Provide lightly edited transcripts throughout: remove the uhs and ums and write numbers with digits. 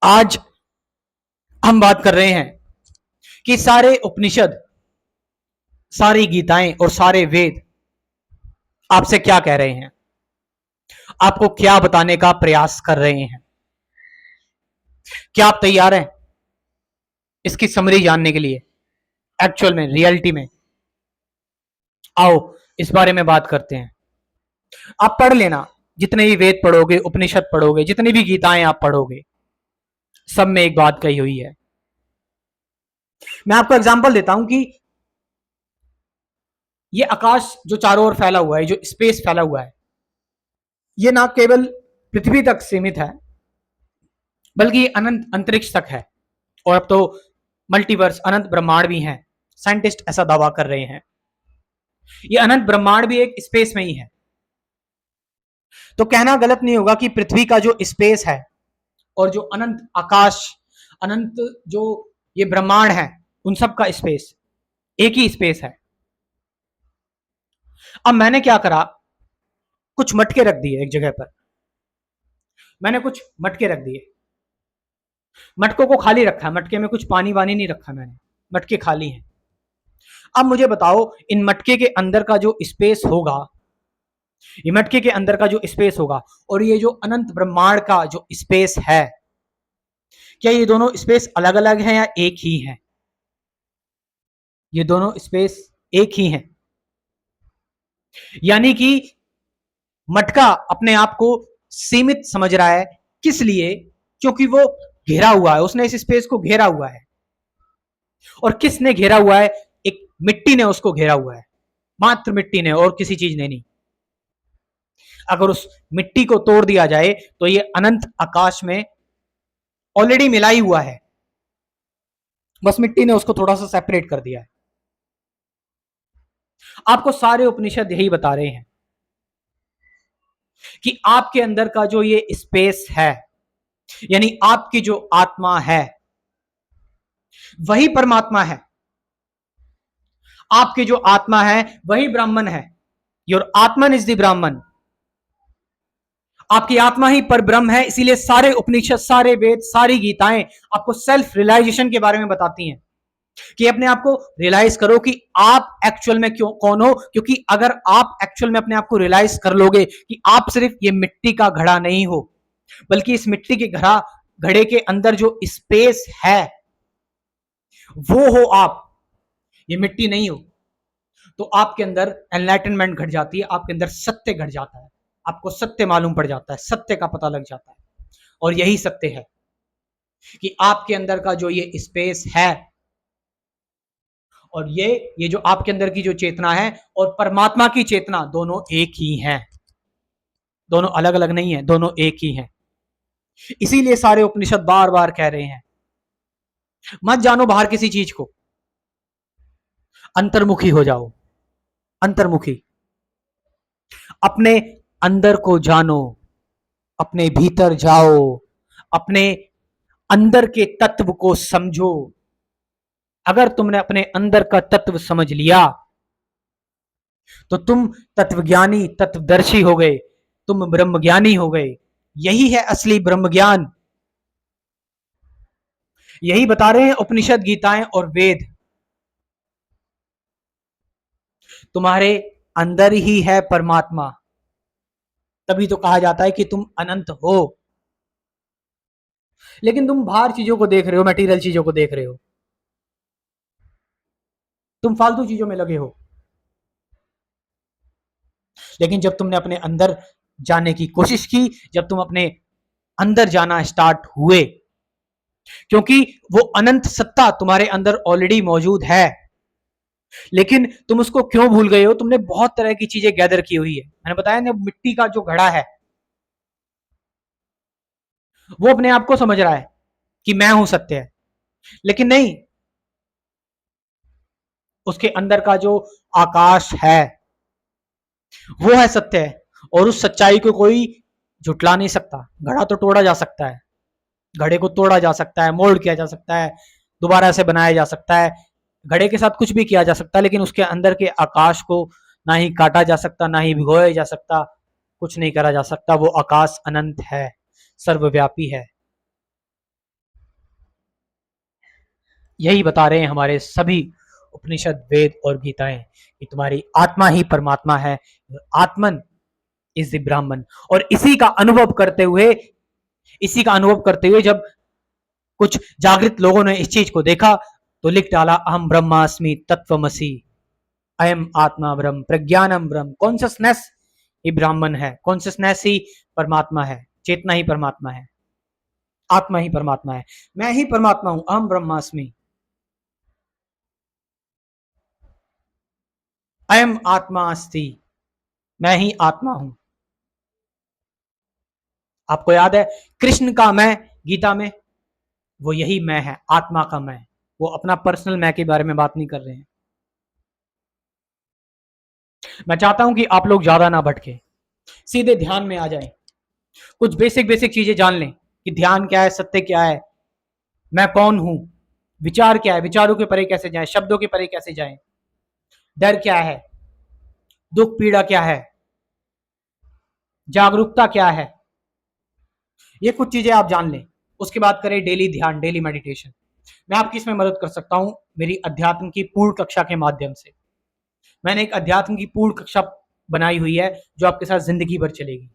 आज हम बात कर रहे हैं कि सारे उपनिषद, सारी गीताएं और सारे वेद आपसे क्या कह रहे हैं, आपको क्या बताने का प्रयास कर रहे हैं। क्या आप तैयार हैं इसकी समरी जानने के लिए? एक्चुअल में, रियलिटी में आओ इस बारे में बात करते हैं। आप पढ़ लेना, जितने भी वेद पढ़ोगे, उपनिषद पढ़ोगे, जितनी भी गीताएं आप पढ़ोगे, सब में एक बात कही हुई है। मैं आपको एग्जांपल देता हूं कि ये आकाश जो चारों ओर फैला हुआ है, जो स्पेस फैला हुआ है, ये ना केवल पृथ्वी तक सीमित है बल्कि अनंत अंतरिक्ष तक है। और अब तो मल्टीवर्स, अनंत ब्रह्मांड भी हैं। साइंटिस्ट ऐसा दावा कर रहे हैं। ये अनंत ब्रह्मांड भी एक स्पेस में ही है। तो कहना गलत नहीं होगा कि पृथ्वी का जो स्पेस है और जो अनंत आकाश, अनंत जो ये ब्रह्मांड है, उन सब का स्पेस एक ही स्पेस है। अब मैंने क्या करा, कुछ मटके रख दिए एक जगह पर। मैंने कुछ मटके रख दिए, मटकों को खाली रखा है, मटके में कुछ पानी वानी नहीं रखा मैंने, मटके खाली हैं। अब मुझे बताओ, इन मटके के अंदर का जो स्पेस होगा, ये मटके के अंदर का जो स्पेस होगा और ये जो अनंत ब्रह्मांड का जो स्पेस है, क्या ये दोनों स्पेस अलग अलग हैं या एक ही हैं? ये दोनों स्पेस एक ही हैं। यानी कि मटका अपने आप को सीमित समझ रहा है। किस लिए? क्योंकि वो घेरा हुआ है, उसने इस स्पेस को घेरा हुआ है। और किसने घेरा हुआ है? एक मिट्टी ने उसको घेरा हुआ है, मात्र मिट्टी ने, और किसी चीज ने नहीं। अगर उस मिट्टी को तोड़ दिया जाए तो ये अनंत आकाश में ऑलरेडी मिला ही हुआ है, बस मिट्टी ने उसको थोड़ा सा सेपरेट कर दिया है। आपको सारे उपनिषद यही बता रहे हैं कि आपके अंदर का जो ये स्पेस है, यानी आपकी जो आत्मा है, वही परमात्मा है। आपकी जो आत्मा है वही ब्राह्मण है। योर आत्मन इज द ब्राह्मण। आपकी आत्मा ही पर ब्रह्म है। इसीलिए सारे उपनिषद, सारे वेद, सारी गीताएं आपको सेल्फ रियलाइजेशन के बारे में बताती हैं कि अपने आप को रियलाइज करो कि आप एक्चुअल में क्यों कौन हो। क्योंकि अगर आप एक्चुअल में अपने आप को रियलाइज कर लोगे कि आप सिर्फ ये मिट्टी का घड़ा नहीं हो, बल्कि इस मिट्टी के घड़े के अंदर जो स्पेस है वो हो आप, ये मिट्टी नहीं हो, तो आपके अंदर एनलाइटनमेंट घट जाती है, आपके अंदर सत्य घट जाता है, आपको सत्य मालूम पड़ जाता है, सत्य का पता लग जाता है। और यही सत्य है कि आपके अंदर का जो ये स्पेस है और ये जो आपके अंदर की जो चेतना है और परमात्मा की चेतना, दोनों एक ही हैं, दोनों अलग अलग नहीं है, दोनों एक ही हैं। इसीलिए सारे उपनिषद बार बार कह रहे हैं, मत जानो बाहर किसी चीज को, अंतर्मुखी हो जाओ। अंतर्मुखी, अपने अंदर को जानो, अपने भीतर जाओ, अपने अंदर के तत्व को समझो। अगर तुमने अपने अंदर का तत्व समझ लिया तो तुम तत्वज्ञानी, तत्वदर्शी हो गए, तुम ब्रह्मज्ञानी हो गए। यही है असली ब्रह्म ज्ञान। यही बता रहे हैं उपनिषद, गीताएं और वेद। तुम्हारे अंदर ही है परमात्मा, तभी तो कहा जाता है कि तुम अनंत हो। लेकिन तुम बाहर चीजों को देख रहे हो, मटेरियल चीजों को देख रहे हो, तुम फालतू चीजों में लगे हो। लेकिन जब तुमने अपने अंदर जाने की कोशिश की, जब तुम अपने अंदर जाना स्टार्ट हुए, क्योंकि वो अनंत सत्ता तुम्हारे अंदर ऑलरेडी मौजूद है, लेकिन तुम उसको क्यों भूल गए हो? तुमने बहुत तरह की चीजें गैदर की हुई है। मैंने बताया ना, मिट्टी का जो घड़ा है वो अपने आप को समझ रहा है कि मैं हूं सत्य है, लेकिन नहीं, उसके अंदर का जो आकाश है वो है सत्य है। और उस सच्चाई को कोई झुटला नहीं सकता। घड़ा तो तोड़ा जा सकता है, घड़े को तोड़ा जा सकता है, मोल्ड किया जा सकता है, दोबारा से बनाया जा सकता है, घड़े के साथ कुछ भी किया जा सकता है, लेकिन उसके अंदर के आकाश को ना ही काटा जा सकता, ना ही भिगोया जा सकता, कुछ नहीं करा जा सकता। वो आकाश अनंत है, सर्वव्यापी है। यही बता रहे हैं हमारे सभी उपनिषद, वेद और गीताएं कि तुम्हारी आत्मा ही परमात्मा है, आत्मन इज द ब्राह्मण। और इसी का अनुभव करते हुए जब कुछ जागृत लोगों ने इस चीज को देखा तो लिख डाला, अहम ब्रह्मास्मि तत्वमसि, अयम आत्मा ब्रह्म, प्रज्ञानम ब्रह्म। कॉन्शियसनेस ही ब्राह्मण है, कॉन्शियसनेस ही परमात्मा है, चेतना ही परमात्मा है, आत्मा ही परमात्मा है, मैं ही परमात्मा हूं, अहम ब्रह्मास्मि, अयम आत्मा अस्ति, मैं ही आत्मा हूं। आपको याद है कृष्ण का मैं गीता में, वो यही मैं है, आत्मा का मैं। वो अपना पर्सनल मैं के बारे में बात नहीं कर रहे हैं। मैं चाहता हूं कि आप लोग ज्यादा ना भटके, सीधे ध्यान में आ जाएं, कुछ बेसिक बेसिक चीजें जान लें कि ध्यान क्या है, सत्य क्या है, मैं कौन हूं, विचार क्या है, विचारों के परे कैसे जाएं, शब्दों के परे कैसे जाएं, डर क्या है, दुख पीड़ा क्या है, जागरूकता क्या है, ये कुछ चीजें आप जान लें। उसके बाद करें डेली ध्यान, डेली मेडिटेशन। मैं आपकी इसमें मदद कर सकता हूं मेरी अध्यात्म की पूर्ण कक्षा के माध्यम से। मैंने एक अध्यात्म की पूर्ण कक्षा बनाई हुई है जो आपके साथ जिंदगी भर चलेगी,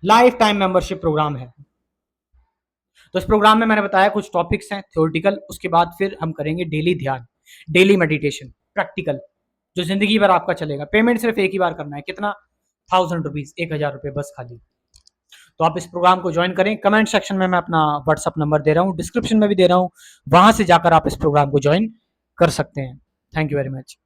लाइफ टाइम मेंबरशिप प्रोग्राम है। तो इस प्रोग्राम में मैंने बताया कुछ टॉपिक्स हैं थ्योरेटिकल, उसके बाद फिर हम करेंगे डेली ध्यान, डेली मेडिटेशन, प्रैक्टिकल, जो जिंदगी भर आपका चलेगा। पेमेंट सिर्फ एक ही बार करना है, कितना, 1000 रुपीज, 1000 रुपये बस खाली। तो आप इस प्रोग्राम को ज्वाइन करें। कमेंट सेक्शन में मैं अपना व्हाट्सअप नंबर दे रहा हूँ, डिस्क्रिप्शन में भी दे रहा हूँ, वहां से जाकर आप इस प्रोग्राम को ज्वाइन कर सकते हैं। Thank you very much.